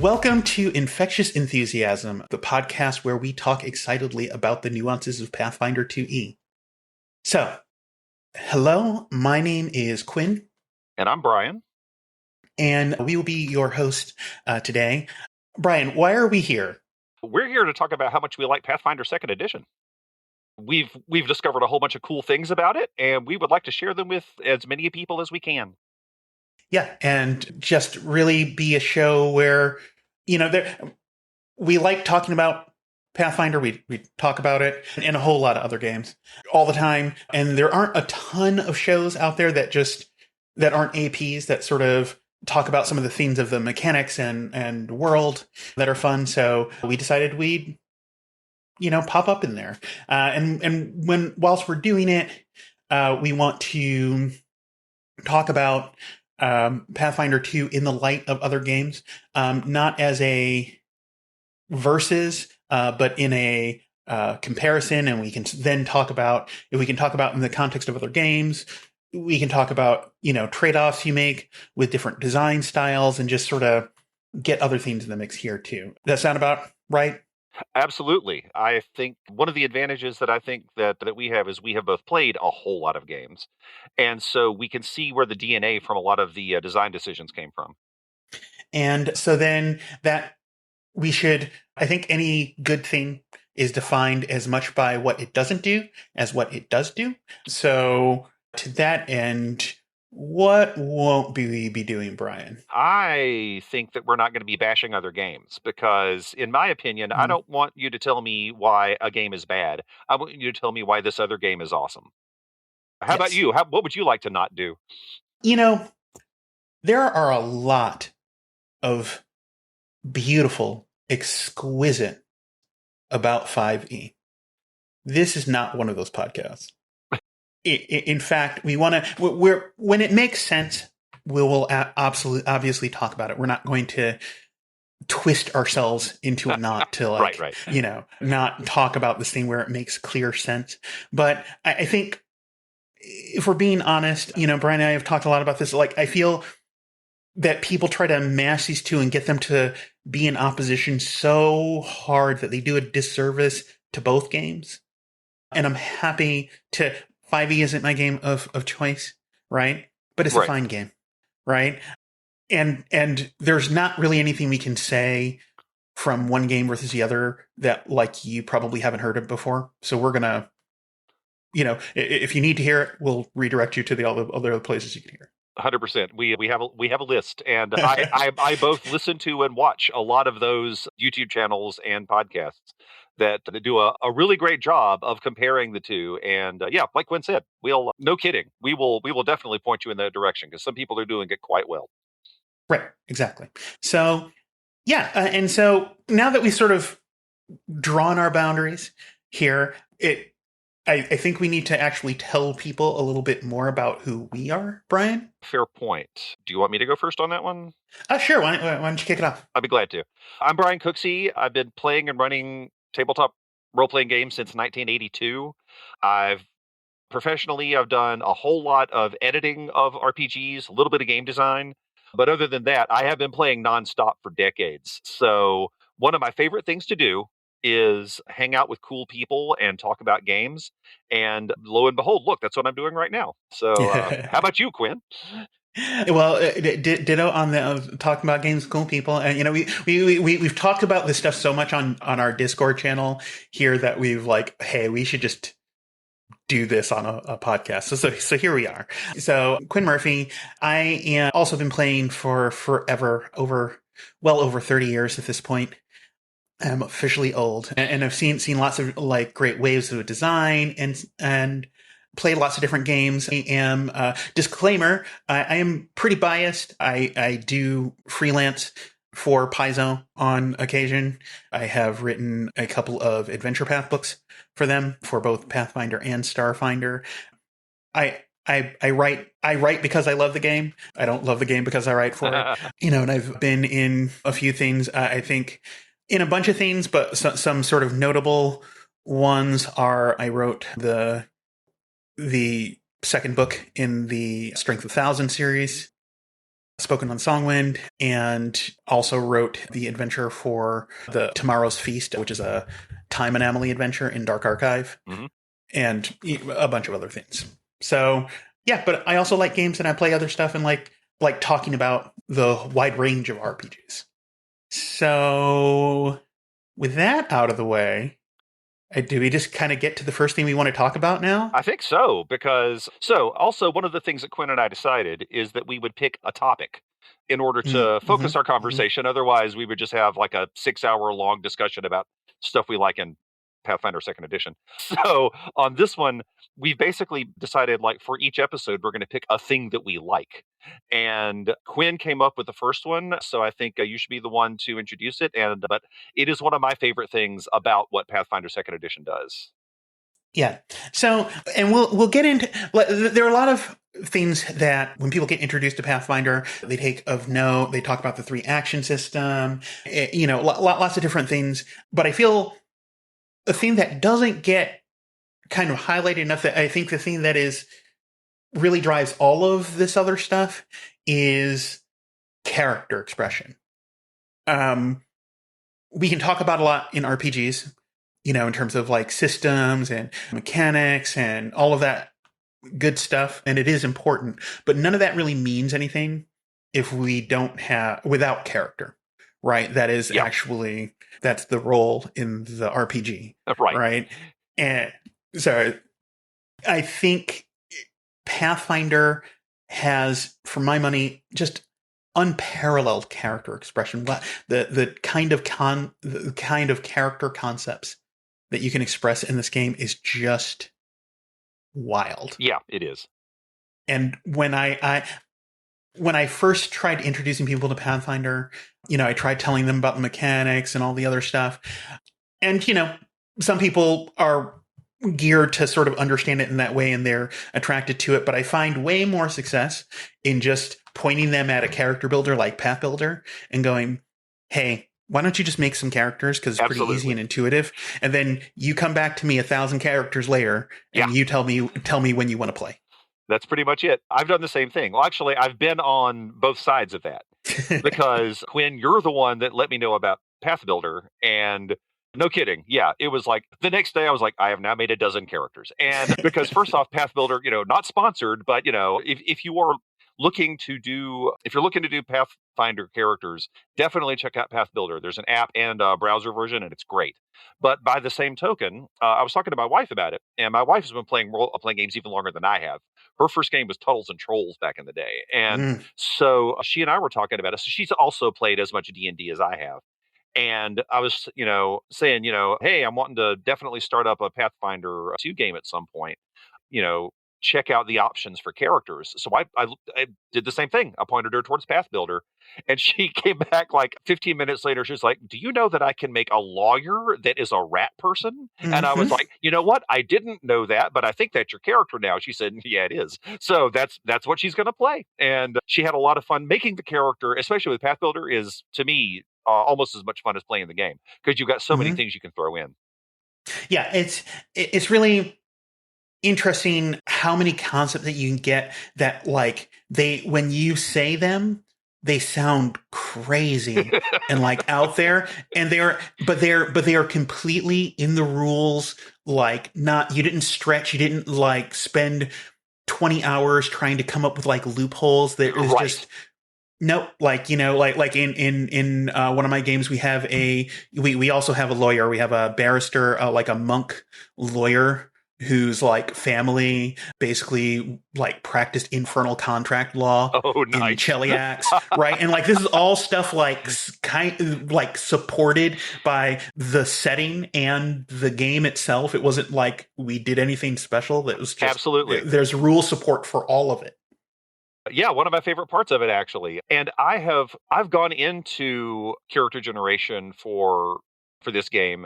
Welcome to Infectious Enthusiasm, the podcast where we talk excitedly about the nuances of Pathfinder 2e. So, hello, my name is Quinn. And I'm Brian. And we will be your host today. Brian, why are we here? We're here to talk about how much we like Pathfinder 2nd Edition. We've discovered a whole bunch of cool things about it, and we would like to share them with as many people as we can. Yeah, and just really be a show where, we like talking about Pathfinder. We talk about it and a whole lot of other games all the time. And there aren't a ton of shows out there that aren't APs that sort of talk about some of the themes of the mechanics and world that are fun. So we decided we'd, pop up in there. And whilst we're doing it, we want to talk about Pathfinder 2 in the light of other games, not as a versus, but in a comparison. And we can then talk about, if we can talk about in the context of other games, we can talk about, trade-offs you make with different design styles and just sort of get other themes in the mix here too. Does that sound about right? Absolutely. I think one of the advantages that I think that we have is we have both played a whole lot of games. And so we can see where the DNA from a lot of the design decisions came from. And so then that I think any good thing is defined as much by what it doesn't do as what it does do. So to that end, what won't we be doing, Brian? I think that we're not going to be bashing other games because, in my opinion, I don't want you to tell me why a game is bad. I want you to tell me why this other game is awesome. How about you? What would you like to not do? There are a lot of beautiful, exquisite about 5e. This is not one of those podcasts. In fact, when it makes sense, we will obviously talk about it. We're not going to twist ourselves into a knot to right. Not talk about this thing where it makes clear sense. But I think if we're being honest, Brian and I have talked a lot about this. Like, I feel that people try to mash these two and get them to be in opposition so hard that they do a disservice to both games. And I'm happy to... 5e isn't my game of choice, right? But it's a fine game, right? And there's not really anything we can say from one game versus the other that, like, you probably haven't heard of before. So we're going to, if you need to hear it, we'll redirect you to the other places you can hear it. 100%. We have a list, and I both listen to and watch a lot of those YouTube channels and podcasts that do a really great job of comparing the two. And like Quinn said, no kidding, we will definitely point you in that direction because some people are doing it quite well. Right, exactly. So and so now that we've sort of drawn our boundaries here, I think we need to actually tell people a little bit more about who we are, Brian. Fair point. Do you want me to go first on that one? Sure. Why don't you kick it off? I'd be glad to. I'm Brian Cooksey. I've been playing and running tabletop role-playing games since 1982. Professionally, I've done a whole lot of editing of RPGs, a little bit of game design. But other than that, I have been playing nonstop for decades. So one of my favorite things to do is hang out with cool people and talk about games. And lo and behold, look, that's what I'm doing right now. So how about you, Quinn? Well, ditto on the talking about games with cool people. And, we've talked about this stuff so much on our Discord channel here that we've like, hey, we should just do this on a podcast. So here we are. So Quinn Murphy, I am also been playing for forever, over 30 years at this point. I'm officially old, and I've seen lots of like great waves of design and played lots of different games. I am disclaimer, I am pretty biased. I do freelance for Paizo on occasion. I have written a couple of Adventure Path books for them for both Pathfinder and Starfinder. I write because I love the game. I don't love the game because I write for it. And I've been in a few things. I think in a bunch of things, but some sort of notable ones are I wrote the second book in the Strength of 1,000 series. Spoken on Songwind, and also wrote the adventure for the Tomorrow's Feast, which is a time anomaly adventure in Dark Archive, Mm-hmm. and a bunch of other things. So yeah, but I also like games and I play other stuff and like talking about the wide range of RPGs. So with that out of the way, do we just kind of get to the first thing we want to talk about now? I think so, because also one of the things that Quinn and I decided is that we would pick a topic in order to Mm-hmm, focus our mm-hmm. conversation. Otherwise, we would just have like a 6 hour long discussion about stuff we like in Pathfinder Second Edition. So on this one, we basically decided like for each episode, we're going to pick a thing that we like. And Quinn came up with the first one, so I think you should be the one to introduce it. And but it is one of my favorite things about what Pathfinder Second Edition does. Yeah. So, and we'll get into. There are a lot of things that when people get introduced to Pathfinder, they take of note. They talk about the 3 action system. Lots of different things. But I feel a thing that doesn't get kind of highlighted enough. That I think the thing that is really drives all of this other stuff is character expression. We can talk about a lot in RPGs, in terms of like systems and mechanics and all of that good stuff. And it is important, but none of that really means anything if we don't have, without character, right? That is Yeah. actually, that's the role in the RPG, Right. right? And so I think Pathfinder has, for my money, just unparalleled character expression. The kind of character concepts that you can express in this game is just wild. Yeah, it is. And when I first tried introducing people to Pathfinder, I tried telling them about the mechanics and all the other stuff. And some people are geared to sort of understand it in that way and they're attracted to it, but I find way more success in just pointing them at a character builder like Path Builder and going, hey, why don't you just make some characters because it's pretty easy and intuitive, and then you come back to me 1,000 characters later and you tell me when you want to play. That's pretty much it. I've done the same thing. Well, actually, I've been on both sides of that because Quinn, you're the one that let me know about Path Builder, and no kidding. Yeah, it was like the next day I was like, I have now made a dozen characters. And because first off, Path Builder, not sponsored, but if you are looking to do Pathfinder characters, definitely check out Path Builder. There's an app and a browser version, and it's great. But by the same token, I was talking to my wife about it, and my wife has been playing games even longer than I have. Her first game was Tunnels and Trolls back in the day, and so she and I were talking about it. So she's also played as much D&D as I have. And I was, saying, hey, I'm wanting to definitely start up a Pathfinder 2 game at some point. You know, check out the options for characters. So I did the same thing. I pointed her towards Path Builder, and she came back like 15 minutes later. She's like, "Do you know that I can make a lawyer that is a rat person?" And I was like, "You know what? I didn't know that, but I think that's your character now." She said, "Yeah, it is." So that's what she's going to play, and she had a lot of fun making the character, especially with Path Builder. Is to me almost as much fun as playing the game because you've got so many things you can throw in. Yeah, it's really interesting how many concepts that you can get that like when you say them they sound crazy and like out there, and they are completely in the rules. Like, not, you didn't stretch, you didn't like spend 20 hours trying to come up with like loopholes. That is just nope. Like, like in one of my games, we also have a lawyer. We have a barrister, like a monk lawyer whose like family basically like practiced infernal contract law in Cheliax, right? And like this is all stuff like like supported by the setting and the game itself. It wasn't like we did anything special. That was just absolutely, there's rule support for all of it. Yeah, one of my favorite parts of it, actually. And I've gone into character generation for this game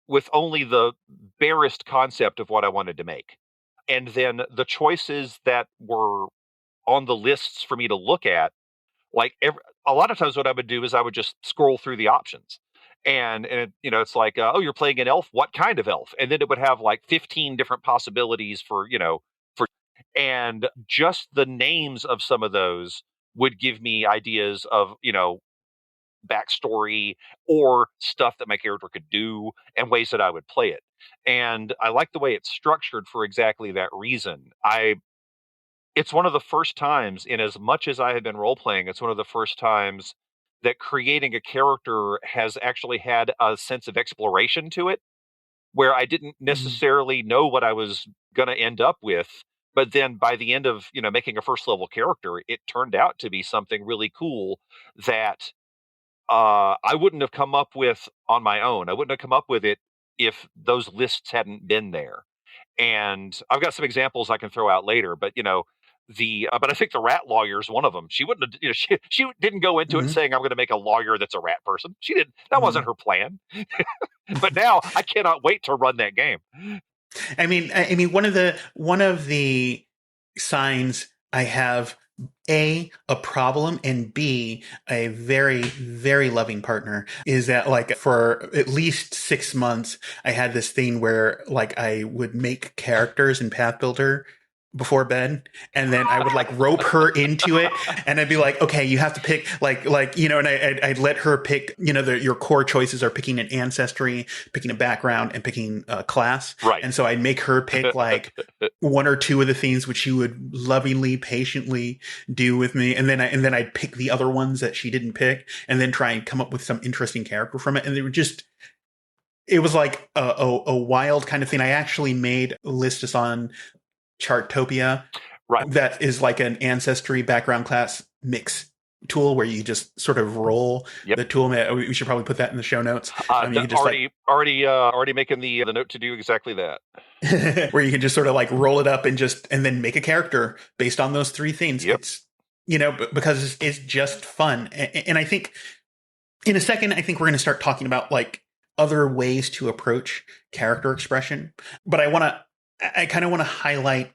with only the barest concept of what I wanted to make. And then the choices that were on the lists for me to look at, like a lot of times what I would do is I would just scroll through the options. And it's like, oh, you're playing an elf. What kind of elf? And then it would have like 15 different possibilities for, and just the names of some of those would give me ideas of, backstory or stuff that my character could do and ways that I would play it. And I like the way it's structured for exactly that reason. It's one of the first times, in as much as I have been role playing, it's one of the first times that creating a character has actually had a sense of exploration to it, where I didn't Mhm. necessarily know what I was going to end up with. But then by the end of, making a first level character, it turned out to be something really cool that I wouldn't have come up with on my own. I wouldn't have come up with it if those lists hadn't been there. And I've got some examples I can throw out later, but but I think the rat lawyer is one of them. She wouldn't have, she didn't go into it Mhm. saying I'm going to make a lawyer that's a rat person. She didn't. That wasn't Mhm. her plan. But now I cannot wait to run that game. I mean, one of the signs I have a problem, and B, a very, very loving partner, is that like for at least 6 months, I had this thing where like I would make characters in Path Builder before bed, and then I would like rope her into it, and I'd be like, okay, you have to pick and I'd let her pick, your core choices are picking an ancestry, picking a background, and picking a class. Right. And so I'd make her pick like one or two of the things which she would lovingly, patiently do with me, and then I'd pick the other ones that she didn't pick, and then try and come up with some interesting character from it. And they were just, it was like a wild kind of thing. I actually made Listus on Chartopia Right. that is like an ancestry background class mix tool where you just sort of roll Yep. the tool. We should probably put that in the show notes. You can just Already making the note to do exactly that. where you can just sort of like roll it up and then make a character based on those three things. Yep. It's, because it's just fun. And I think in a second, I think we're going to start talking about like other ways to approach character expression. But I kind of want to highlight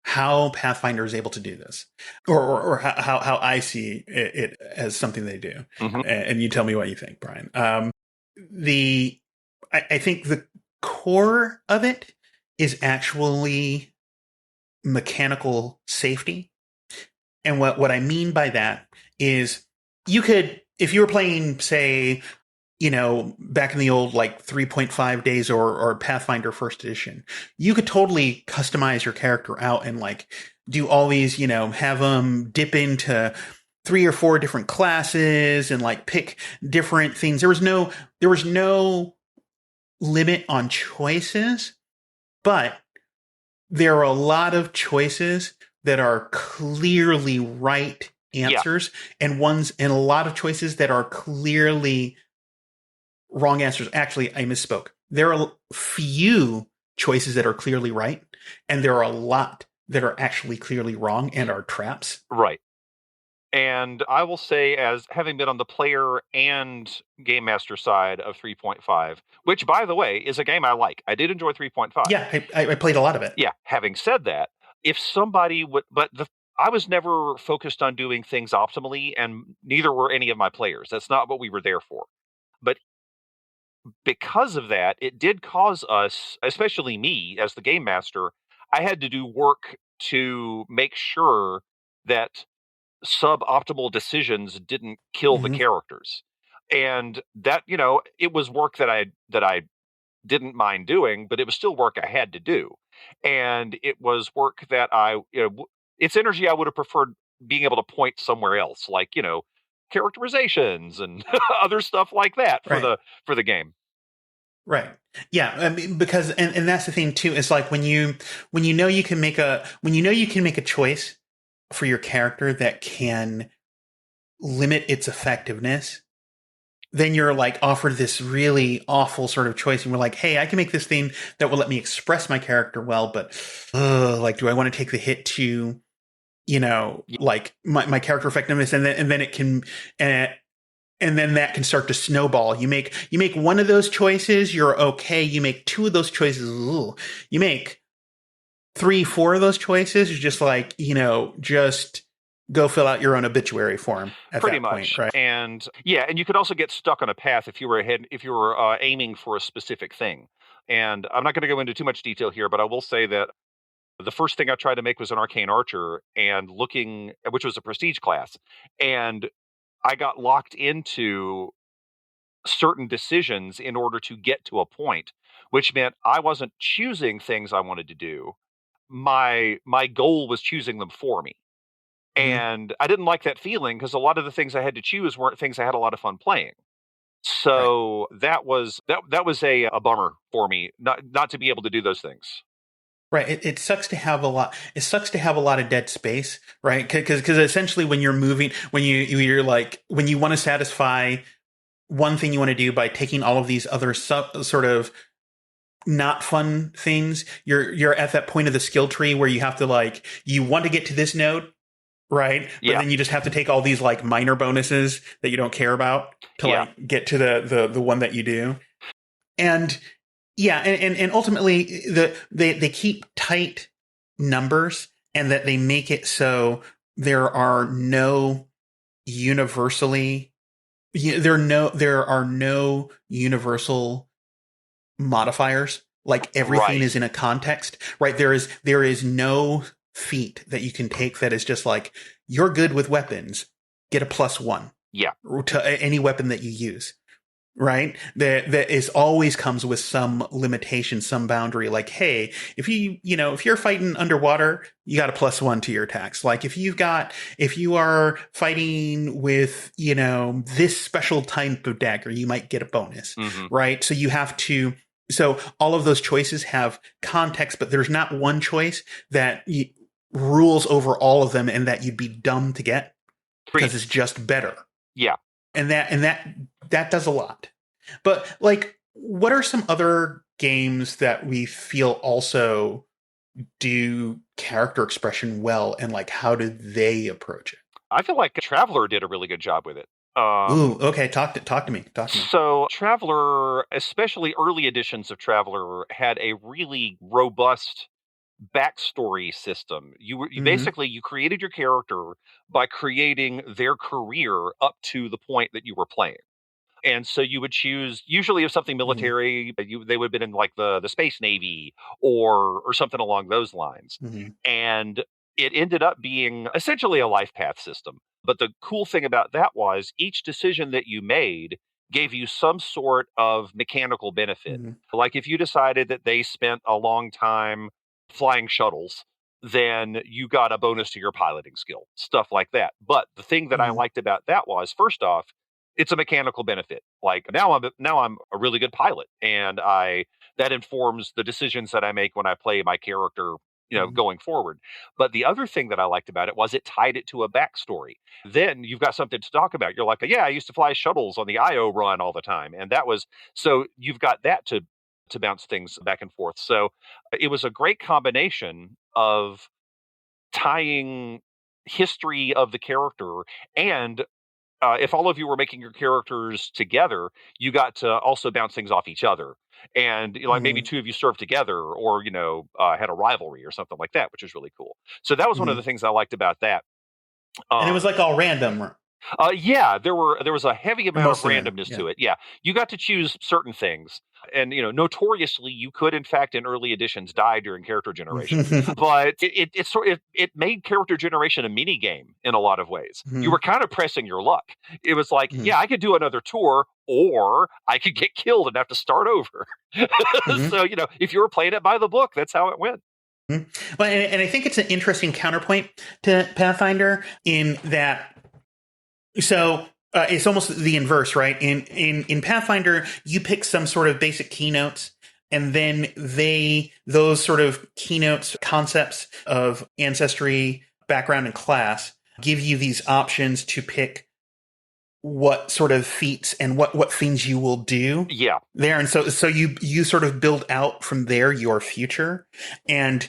how Pathfinder is able to do this, or how I see it as something they do. Mm-hmm. And you tell me what you think, Brian. I think the core of it is actually mechanical safety. And what I mean by that is you could, if you were playing, say, back in the old like 3.5 days or Pathfinder first edition, you could totally customize your character out and like do all these, have them dip into 3 or 4 different classes and like pick different things. There was no limit on choices, but there are a lot of choices that are clearly right answers, and a lot of choices that are clearly wrong answers. Actually, I misspoke. There are few choices that are clearly right, and there are a lot that are actually clearly wrong and are traps. Right. And I will say, as having been on the player and game master side of 3.5, which, by the way, is a game I like. I did enjoy 3.5. Yeah, I played a lot of it. Yeah. Having said that, if somebody would, I was never focused on doing things optimally, and neither were any of my players. That's not what we were there for. But because of that, it did cause us, especially me as the game master, I had to do work to make sure that suboptimal decisions didn't kill the Mm-hmm. characters. And that, it was work that I didn't mind doing, but it was still work I had to do. And it was work that it's energy I would have preferred being able to point somewhere else, like, characterizations and other stuff like that for Right. the game. Right. Yeah. I mean, because and that's the thing too. It's like when you know you can make a choice for your character that can limit its effectiveness, then you're like offered this really awful sort of choice, and we're like, hey, I can make this thing that will let me express my character well, but like, do I want to take the hit to, like my character effectiveness, and then it can. And then that can start to snowball. You make one of those choices, you're okay. You make 2 of those choices, ooh. You make 3, 4 of those choices, you're just like, just go fill out your own obituary form at Pretty that much. point, right? And yeah, and you could also get stuck on a path if you were aiming for a specific thing. And I'm not going to go into too much detail here, but I will say that The first thing I tried to make was an arcane archer, and which was a prestige class. And I got locked into certain decisions in order to get to a point, which meant I wasn't choosing things I wanted to do. My goal was choosing them for me. Mhm. And I didn't like that feeling because a lot of the things I had to choose weren't things I had a lot of fun playing. Right. So that was a bummer for me, not to be able to do those things. Right. It sucks to have a lot. It sucks to have a lot of dead space, right? Because essentially, when you're moving, you're like when you want to satisfy one thing you want to do by taking all of these other sort of not fun things, you're at that point of the skill tree where you have to like you want to get to this node, right? But Yeah, then you just have to take all these like minor bonuses that you don't care about to yeah, like get to the one that you do. And yeah, and ultimately they keep tight numbers and that they make it so there are no universally there are no universal modifiers. Like everything right. is in a context, right? There is no feat that you can take that is just like you're good with weapons, get a +1 Yeah, to any weapon that you use, right? That is always comes with some limitation, some boundary. Like, hey, if you're fighting underwater, you got a +1 to your attacks. Like if you are fighting with, this special type of dagger, you might get a bonus, hmm, right? So all of those choices have context, but there's not one choice that rules over all of them and that you'd be dumb to get because agreed. it's just better. Yeah, And that does a lot. But like, what are some other games that we feel also do character expression well, and like how do they approach it? I feel like Traveler did a really good job with it. Ooh, okay, talk to me. Talk to me. So Traveler, especially early editions of Traveler, had a really robust backstory system. You Mm-hmm. basically you created your character by creating their career up to the point that you were playing. And so you would choose usually of something Mm-hmm. military, but they would have been in like the space navy or something along those lines. Mm-hmm. And it ended up being essentially a life path system. But the cool thing about that was each decision that you made gave you some sort of mechanical benefit. Mm-hmm. Like if you decided that they spent a long time flying shuttles, then you got a bonus to your piloting skill, stuff like that. But the thing that I Mm-hmm. liked about that was, first off, it's a mechanical benefit. Like now I'm a really good pilot, and I that informs the decisions that I make when I play my character, Mm-hmm. going forward. But the other thing that I liked about it was it tied it to a backstory. Then you've got something to talk about. You're like, yeah, I used to fly shuttles on the IO run all the time, and that was so you've got that to bounce things back and forth. So it was a great combination of tying history of the character and if all of you were making your characters together, you got to also bounce things off each other. And like maybe Mm-hmm. two of you served together, or had a rivalry or something like that, which is really cool. So that was one of Mm-hmm. the things I liked about that. And it was Um, like all random, yeah, there was a heavy or amount of most of it. randomness Yeah. to it. Yeah, you got to choose certain things, and notoriously, you could, in fact, in early editions, die during character generation. But it made character generation a mini game in a lot of ways. You Mm-hmm. were kind of pressing your luck. It was like, Mm-hmm. yeah, I could do another tour, or I could get killed and have to start over. Mm-hmm. So if you were playing it by the book, that's how it went. Well, and I think it's an interesting counterpoint to Pathfinder in that. So it's almost the inverse, right? In Pathfinder, you pick some sort of basic keynotes, and then those sort of keynotes, concepts of ancestry, background, and class give you these options to pick what sort of feats and what things you will do Yeah, there. And so you sort of build out from there your future. And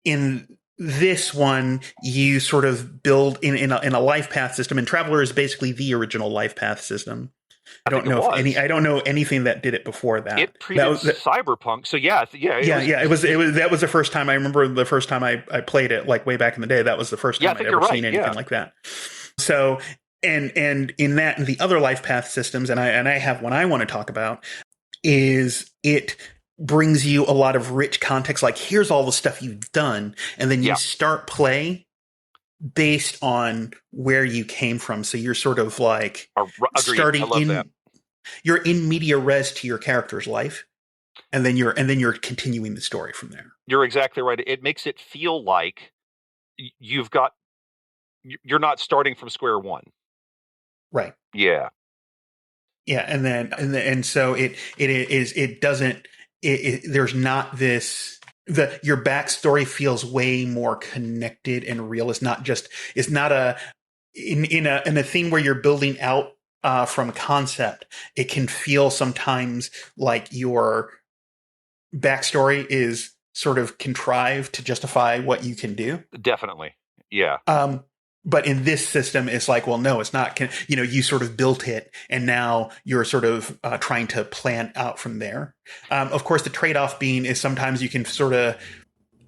in this one, you sort of build in a life path system, and Traveler is basically the original life path system. I think it I was. don't know anything that did it before that. It That predates was that, Cyberpunk, so yeah, yeah, it yeah, was. yeah. It was that was the first time I remember the first time I played it, like way back in the day. That was the first Yeah, I time I'd think you're ever right. seen anything Yeah, like that. So and in that and the other life path systems, and I have one I want to talk about is it brings you a lot of rich context. Like, here's all the stuff you've done, and then you Yeah, start play based on where you came from. So you're sort of like agreed. I starting love that. in you're in media res to your character's life, and then you're continuing the story from there. You're exactly right. It makes it feel like you've got you're not starting from square one. Right. Yeah. Yeah, and so it doesn't there's not this your backstory feels way more connected and real. It's not a in a thing where you're building out from concept. It can feel sometimes like your backstory is sort of contrived to justify what you can do. Definitely. Yeah. Um, but in this system, it's like, well, no, it's not. You sort of built it, and now you're sort of trying to plan out from there. Of course, the trade-off being is sometimes you can sort of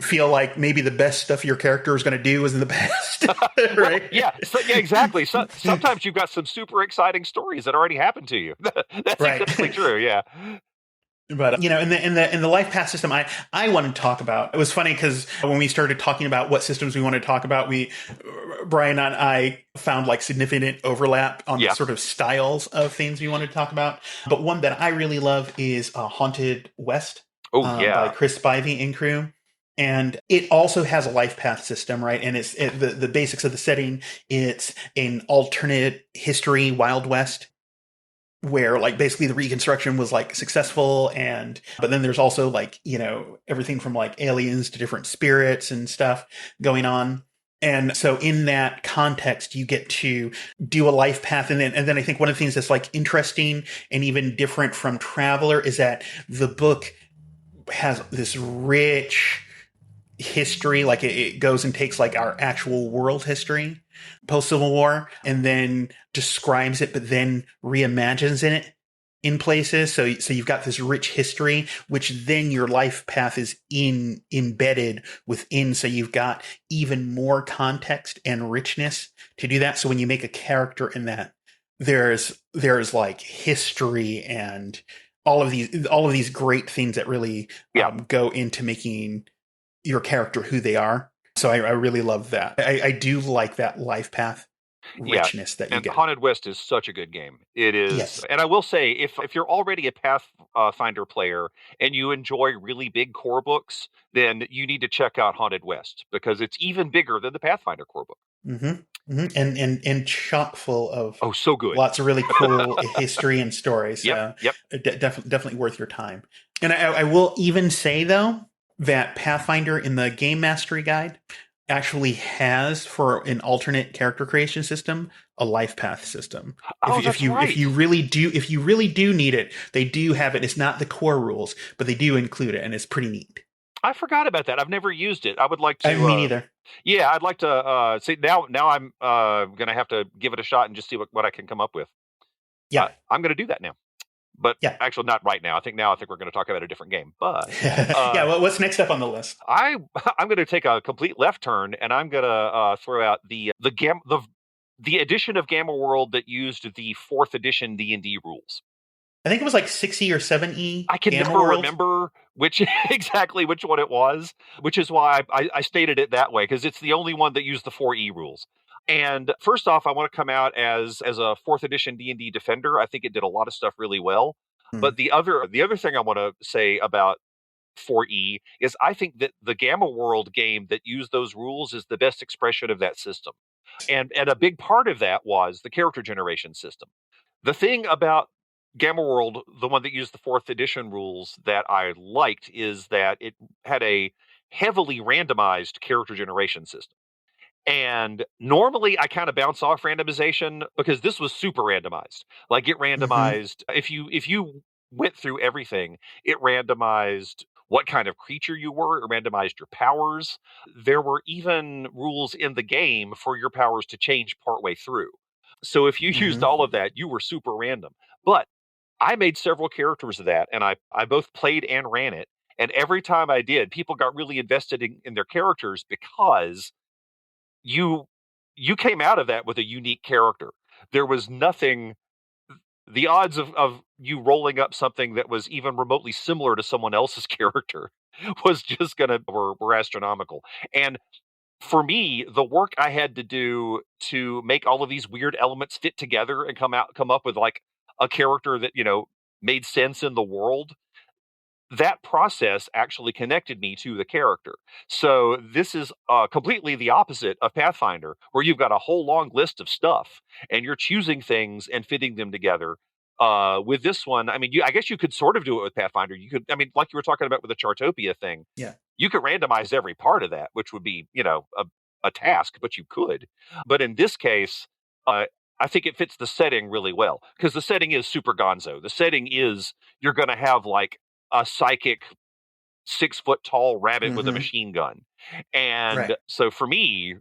feel like maybe the best stuff your character is going to do is in the past, Well, right? yeah. Yeah, exactly. So sometimes you've got some super exciting stories that already happened to you. That's Right. exactly true. Yeah. But in the life path system, I wanted to talk about. It was funny because when we started talking about what systems we wanted to talk about, Brian and I found like significant overlap on the Yeah. sort of styles of things we wanted to talk about. But one that I really love is Haunted West Oh, by yeah. Chris Spivey and crew. And it also has a life path system, right? And the basics of the setting. It's an alternate history, Wild West, where like basically the reconstruction was like successful, and but then there's also like everything from like aliens to different spirits and stuff going on. And so in that context you get to do a life path, and then I think one of the things that's like interesting and even different from Traveler is that the book has this rich history. Like it goes and takes like our actual world history post Civil War and then describes it, but then reimagines it in places. So you've got this rich history, which then your life path is embedded within. So you've got even more context and richness to do that. So when you make a character in that, there's like history and all of these great things that really Yeah. go into making your character who they are. So I really love that. I do like that life path Yeah. richness that you And get. Haunted West is such a good game. It is. Yes. And I will say, if you're already a Pathfinder player and you enjoy really big core books, then you need to check out Haunted West because it's even bigger than the Pathfinder core book. Mm-hmm. Mm-hmm. And chock full of Oh, so good. lots of really cool history and stories. Yep. So Yep. definitely worth your time. And I will even say though that Pathfinder in the Game Mastery Guide actually has, for an alternate character creation system, a life path system. Oh, that's right. If you really do need it, they do have it. It's not the core rules, but they do include it, and it's pretty neat. I forgot about that. I've never used it. I would like I to. Me neither. Yeah, I'd like to see now. Now I'm gonna have to give it a shot and just see what I can come up with. Yeah, I'm gonna do that now. But yeah, actually, not right now. I think we're going to talk about a different game. But yeah. Well, what's next up on the list? I'm going to take a complete left turn, and I'm going to throw out the edition of Gamma World that used the 4th edition D&D rules. I think it was like 6E or 7E. I can Gamma never World. remember exactly which one it was, which is why I stated it that way, because it's the only one that used the 4E rules. And first off, I want to come out as a 4th edition D&D defender. I think it did a lot of stuff really well. Hmm. But the other thing I want to say about 4E is I think that the Gamma World game that used those rules is the best expression of that system. And a big part of that was the character generation system. The thing about Gamma World, the one that used the 4th edition rules that I liked, is that it had a heavily randomized character generation system. And normally I kind of bounce off randomization because this was super randomized. Like it Mm-hmm. randomized if you went through everything, it randomized what kind of creature you were, it randomized your powers. There were even rules in the game for your powers to change partway through. So if you used Mm-hmm. all of that, you were super random. But I made several characters of that, and I both played and ran it. And every time I did, people got really invested in their characters because you you came out of that with a unique character. There was nothing the odds of you rolling up something that was even remotely similar to someone else's character was just were astronomical. And for me, the work I had to do to make all of these weird elements fit together and come up with like a character that, made sense in the world, that process actually connected me to the character. So this is completely the opposite of Pathfinder, where you've got a whole long list of stuff and you're choosing things and fitting them together. With this one, I mean, I guess you could sort of do it with Pathfinder. You could, I mean, like you were talking about with the Chartopia thing, Yeah. you could randomize every part of that, which would be, a task, but you could. But in this case, I think it fits the setting really well because the setting is super gonzo. The setting is you're going to have like a psychic 6 foot tall rabbit with a Mm-hmm. machine gun. And Right. so for me,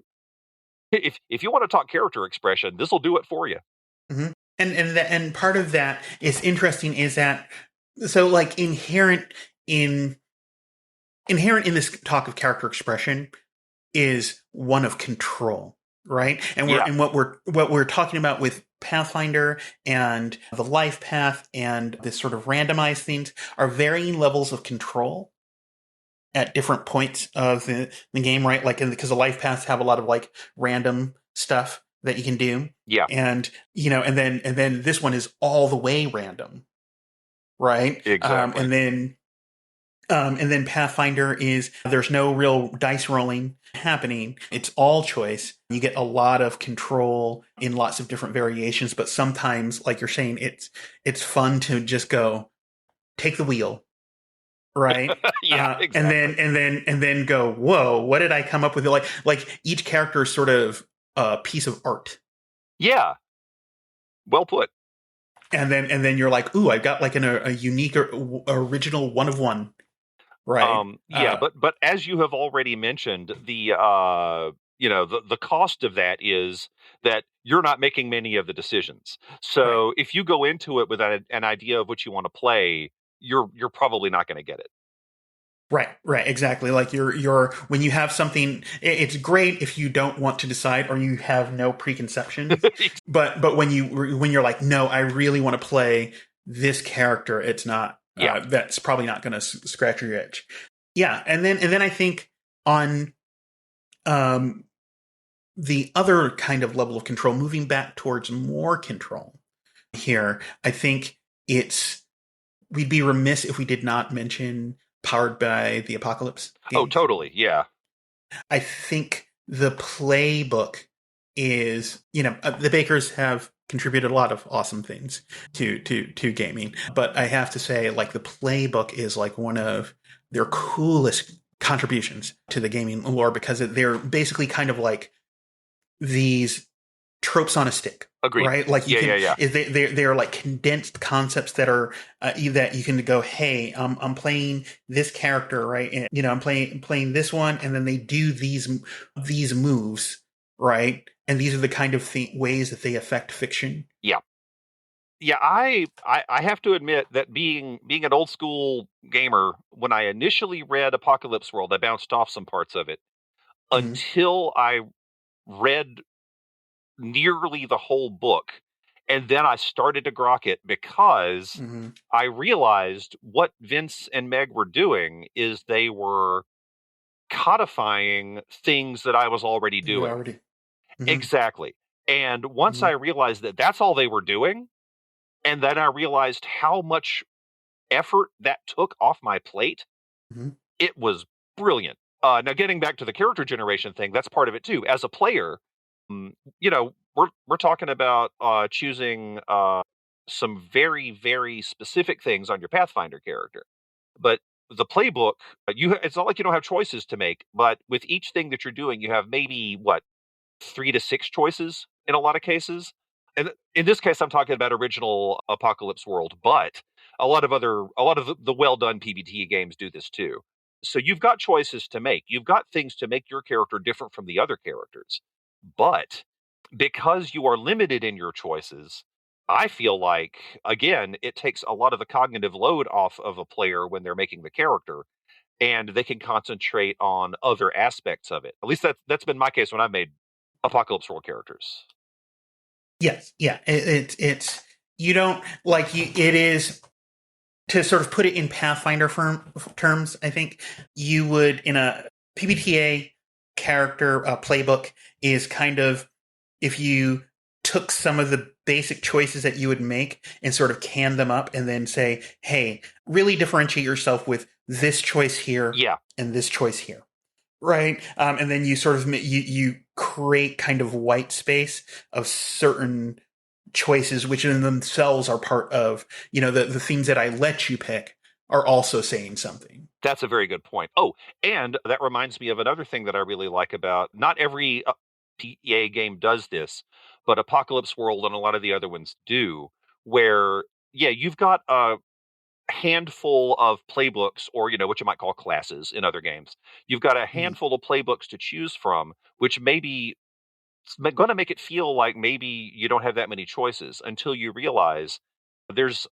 if you want to talk character expression, this will do it for you. Mm-hmm. And part of that is interesting is that so like inherent in this talk of character expression is one of control, right? And Yeah. what we're talking about with Pathfinder and the life path and this sort of randomized things are varying levels of control at different points of the game, right? Like because the life paths have a lot of like random stuff that you can do. Yeah. And and then this one is all the way random, right? Exactly. And then Pathfinder is there's no real dice rolling happening. It's all choice. You get a lot of control in lots of different variations, but sometimes, like you're saying, it's fun to just go take the wheel, right? Yeah, exactly. And then go, whoa, what did I come up with? Like each character is sort of a piece of art. Yeah. Well put. And then you're like, ooh, I've got like a unique or original one of one. Right. Yeah, but as you have already mentioned, the cost of that is that you're not making many of the decisions. Right. So if you go into it with an idea of what you want to play, you're probably not going to get it. Right, exactly. Like you're when you have something, it's great if you don't want to decide or you have no preconceptions. But when you're like, no, I really want to play this character, it's not. Yeah. That's probably not going to scratch your itch. Yeah, and then I think on the other kind of level of control, moving back towards more control here, I think we'd be remiss if we did not mention Powered by the Apocalypse games. Oh, totally. Yeah. I think the playbook is, the Bakers have contributed a lot of awesome things to gaming, but I have to say, like, the playbook is like one of their coolest contributions to the gaming lore because they're basically kind of like these tropes on a stick. Agreed. Right? Like Yeah. They're like condensed concepts that are that you can go, hey, I'm playing this character, right? And, I'm playing this one, and then they do these moves, right? And these are the kind of ways that they affect fiction. Yeah. Yeah, I have to admit that being an old school gamer, when I initially read Apocalypse World, I bounced off some parts of it Mm-hmm. until I read nearly the whole book. And then I started to grok it because Mm-hmm. I realized what Vince and Meg were doing is they were codifying things that I was already You doing. already. Mm-hmm. Exactly. And once I realized that that's all they were doing, and then I realized how much effort that took off my plate, it was brilliant. Now, getting back to the character generation thing, that's part of it too. As a player, we're talking about choosing some very, very specific things on your Pathfinder character. But the playbook, it's not like you don't have choices to make, but with each thing that you're doing, you have maybe 3 to 6 choices in a lot of cases. And in this case, I'm talking about original Apocalypse World, but a lot of the well done PBTA games do this too. So you've got choices to make. You've got things to make your character different from the other characters. But because you are limited in your choices, I feel like, again, it takes a lot of the cognitive load off of a player when they're making the character, and they can concentrate on other aspects of it. At least that's been my case when I've made Apocalypse World characters. Yes, yeah, it's you don't like you. It is to sort of put it in Pathfinder terms. I think you would in a PBTA character playbook is kind of if you took some of the basic choices that you would make and sort of can them up and then say, hey, really differentiate yourself with this choice here Yeah. and this choice here. Right. And then you sort of you create kind of white space of certain choices, which in themselves are part of, the things that I let you pick are also saying something. That's a very good point. Oh, and that reminds me of another thing that I really like about not every PEA game does this, but Apocalypse World and a lot of the other ones do, where, yeah, you've got a handful of playbooks or, what you might call classes in other games. You've got a Mm-hmm. handful of playbooks to choose from, which maybe going to make it feel like maybe you don't have that many choices until you realize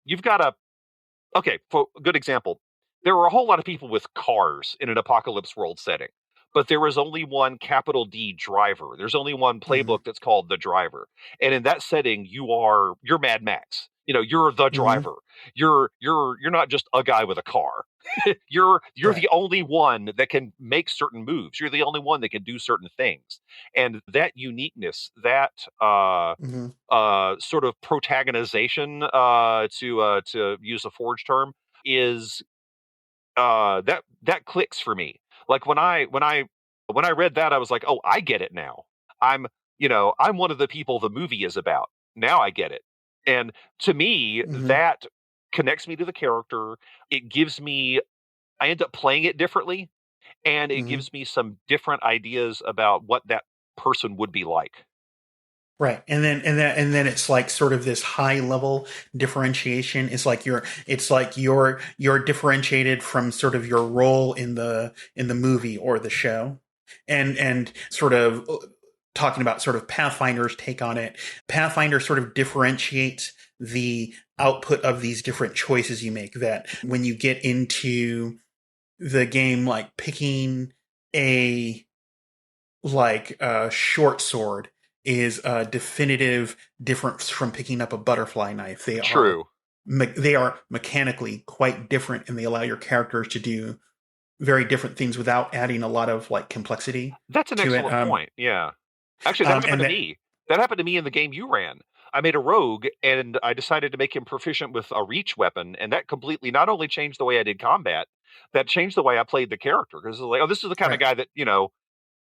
you've got a okay, for a good example, there were a whole lot of people with cars in an apocalypse world setting, but there was only one capital D driver. There's only one Mm-hmm. playbook that's called the driver. And in that setting, you're Mad Max. You're the Mm-hmm. driver. You're not just a guy with a car. You're Right. the only one that can make certain moves. You're the only one that can do certain things. And that uniqueness, that Mm-hmm. sort of protagonization, to use a Forge term, is that clicks for me. Like when I read that, I was like, oh, I get it now. I'm I'm one of the people the movie is about. Now I get it. And to me, Mm-hmm. that connects me to the character. It gives me I end up playing it differently, and it Mm-hmm. gives me some different ideas about what that person would be like. Right. And then it's like sort of this high level differentiation. It's like you're differentiated from sort of your role in the movie or the show. And sort of talking about sort of Pathfinder's take on it. Pathfinder sort of differentiates the output of these different choices you make, that when you get into the game, like picking a short sword is a definitive difference from picking up a butterfly knife. True. They are mechanically quite different, and they allow your characters to do very different things without adding a lot of like complexity That's an to it. excellent point. Yeah. Actually, that happened And to that me. That happened to me in the game you ran. I made a rogue and I decided to make him proficient with a reach weapon, and that completely not only changed the way I did combat, that changed the way I played the character. Because it was like, oh, this is the kind of right, guy that,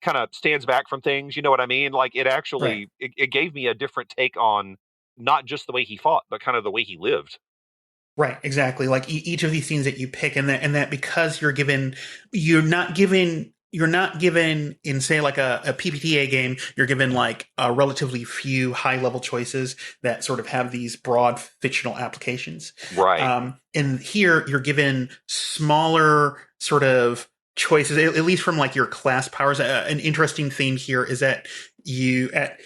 kind of stands back from things. You know what I mean? Like right. it gave me a different take on not just the way he fought, but kind of the way he lived. Right, exactly. Like each of these things that you pick, and that because you're not given in say like a PPTA game, you're given like a relatively few high level choices that sort of have these broad fictional applications. Right. And here you're given smaller sort of choices, at least from like your class powers. An interesting thing here is that you at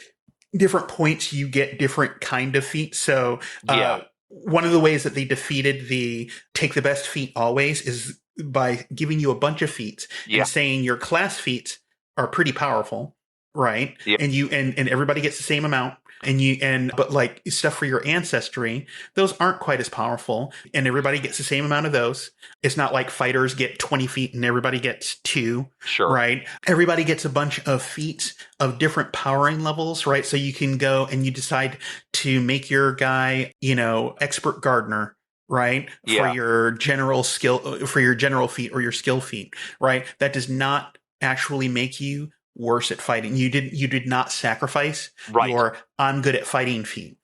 different points you get different kind of feats. So Yeah. one of the ways that they defeated the take the best feat always is by giving you a bunch of feats Yeah. and saying your class feats are pretty powerful, right? Yeah. And everybody gets the same amount. But like stuff for your ancestry, those aren't quite as powerful, and everybody gets the same amount of those. It's not like fighters get 20 feet and everybody gets two, Sure. right? Everybody gets a bunch of feats of different powering levels, right? So you can go and you decide to make your guy, expert gardener, right? For Yeah. your general skill, for your general feat or your skill feat, right? That does not actually make you worse at fighting. You did not sacrifice Right. your I'm good at fighting feat,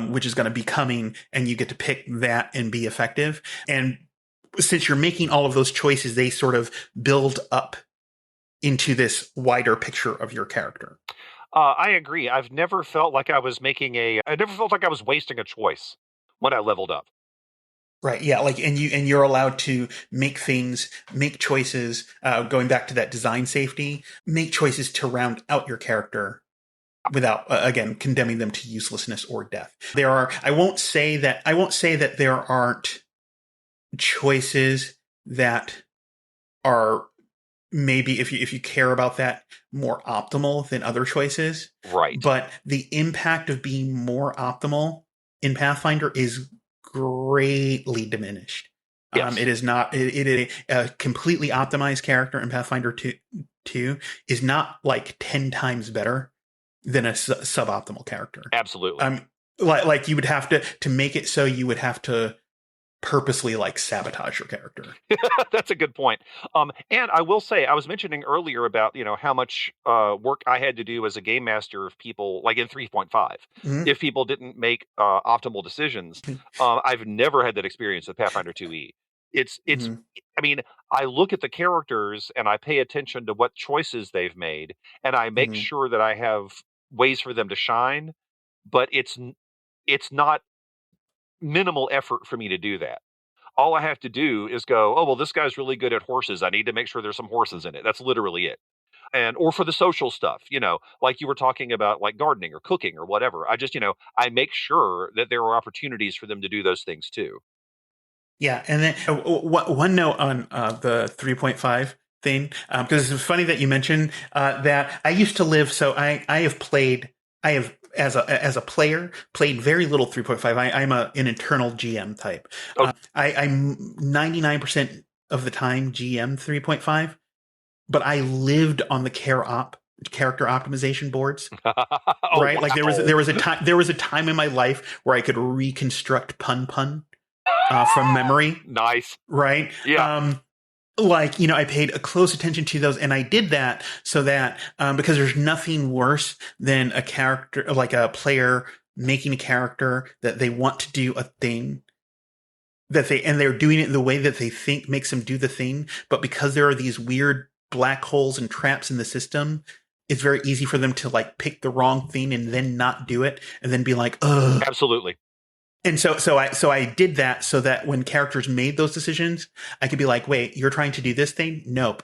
which is going to be coming, and you get to pick that and be effective. And since you're making all of those choices, they sort of build up into this wider picture of your character. I agree. I never felt like I was wasting a choice when I leveled up. Right. Yeah. Like, and you're allowed to make choices, going back to that design safety, make choices to round out your character without, again, condemning them to uselessness or death. I won't say that there aren't choices that are maybe, if you care about that, more optimal than other choices. Right. But the impact of being more optimal in Pathfinder is greatly diminished. Yes. It is not. It is a completely optimized character in Pathfinder 2 is not like 10 times better than a suboptimal character. Absolutely. Like you would have to make it so you would have to purposely like sabotage your character. That's a good point. And I will say, I was mentioning earlier about how much work I had to do as a game master if people like in 3.5, Mm-hmm. if people didn't make optimal decisions. I've never had that experience with Pathfinder 2e. It's Mm-hmm. I mean, I look at the characters and I pay attention to what choices they've made, and I make Mm-hmm. sure that I have ways for them to shine. But it's not minimal effort for me to do that. All I have to do is go, oh, well, this guy's really good at horses. I need to make sure there's some horses in it. That's literally it. And, or for the social stuff, like you were talking about, like gardening or cooking or whatever. I just, I make sure that there are opportunities for them to do those things too. Yeah, and then one note on the 3.5 thing, because it's funny that you mentioned that I used to live. So I have played. I have as a player played very little 3.5. I'm an internal GM type. Oh. I'm 99% of the time GM 3.5, but I lived on the character optimization boards. Oh, Right, wow. like there was a time in my life where I could reconstruct pun from memory. Nice. Right. Yeah. Like, I paid a close attention to those, and I did that so that because there's nothing worse than a character, like a player making a character that they want to do a thing and they're doing it in the way that they think makes them do the thing, but because there are these weird black holes and traps in the system, it's very easy for them to like pick the wrong thing and then not do it and then be like, ugh. Absolutely. And so I did that so that when characters made those decisions, I could be like, wait, you're trying to do this thing? Nope.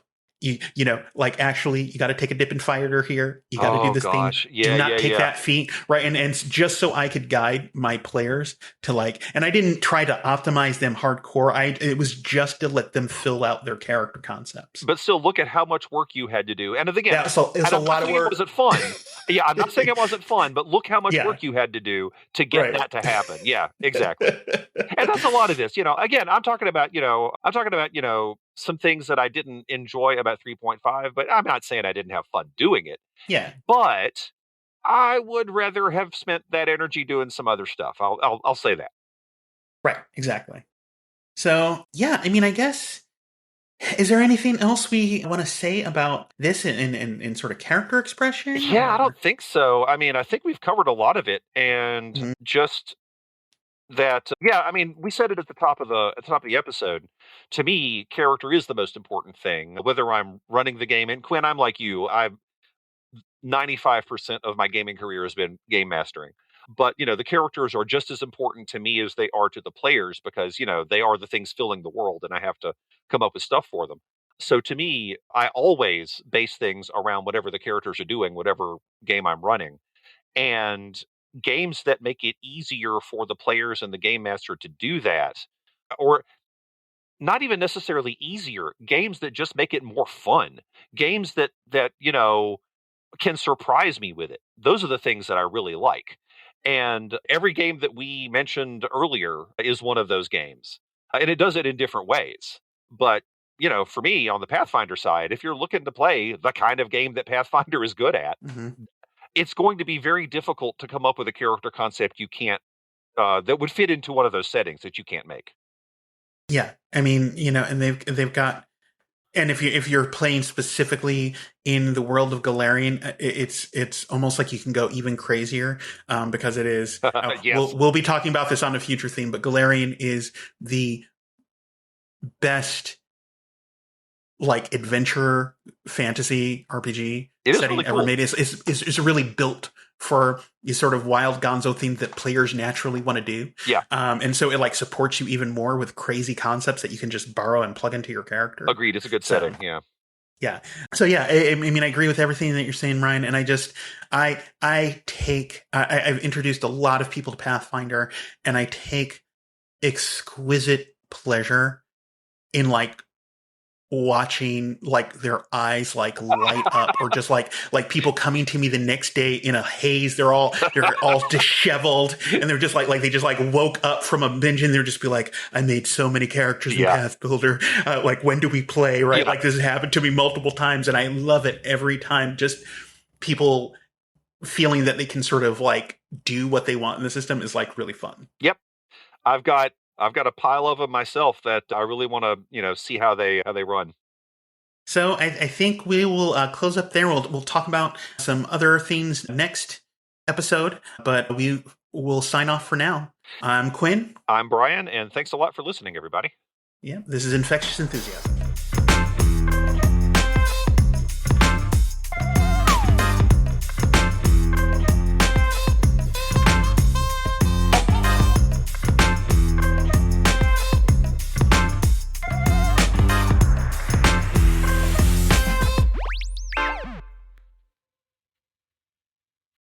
Like actually, you got to take a dip in fire here. You got to do this thing. Yeah, do not yeah, take yeah. that feat, right? And just so I could guide my players to like, and I didn't try to optimize them hardcore. It was just to let them fill out their character concepts. But still, look at how much work you had to do. And again, Yeah, so it's a lot of work. It wasn't fun. Yeah, I'm not saying it wasn't fun, but look how much work you had to do to get that to happen. Yeah, exactly. And that's a lot of this. Again, I'm talking about some things that I didn't enjoy about 3.5, but I'm not saying I didn't have fun doing it. Yeah. But I would rather have spent that energy doing some other stuff. I'll say that. Right, exactly. So, yeah, I mean, I guess, is there anything else we want to say about this in sort of character expression? Yeah, I don't think so. I mean, I think we've covered a lot of it, and just that. Yeah, I mean, we said it at the top of the episode. To me, character is the most important thing. Whether I'm running the game, and Quinn, I'm like you. 95% of my gaming career has been game mastering. But, the characters are just as important to me as they are to the players because, they are the things filling the world and I have to come up with stuff for them. So to me, I always base things around whatever the characters are doing, whatever game I'm running. And games that make it easier for the players and the game master to do that, or not even necessarily easier, games that just make it more fun, games that can surprise me with it. Those are the things that I really like. And every game that we mentioned earlier is one of those games. And it does it in different ways. But, for me on the Pathfinder side, if you're looking to play the kind of game that Pathfinder is good at, it's going to be very difficult to come up with a character concept you can't, that would fit into one of those settings that you can't make. Yeah. I mean, and they've got, and if you're playing specifically in the world of Galarian, it's almost like you can go even crazier because it is. Yes. We'll be talking about this on a future theme, but Galarian is the best like adventure fantasy RPG setting really ever cool. made. It's really built for the sort of wild gonzo theme that players naturally want to do. Yeah. And so it like supports you even more with crazy concepts that you can just borrow and plug into your character. Agreed. It's a good setting. Yeah. Yeah. So yeah, I mean, I agree with everything that you're saying, Ryan. And I've introduced a lot of people to Pathfinder, and I take exquisite pleasure in like watching like their eyes like light up, or just like people coming to me the next day in a haze. They're all disheveled, and they're just like they just like woke up from a binge, and they're just be like, I made so many characters in Yeah. Path Builder. Like, when do we play? Right? Yeah. Like, this has happened to me multiple times, and I love it every time. Just people feeling that they can sort of like do what they want in the system is like really fun. Yep. I've got a pile of them myself that I really want to, see how they run. So I think we will close up there. We'll talk about some other things next episode, but we will sign off for now. I'm Quinn. I'm Brian, and thanks a lot for listening, everybody. Yeah, this is Infectious Enthusiasm.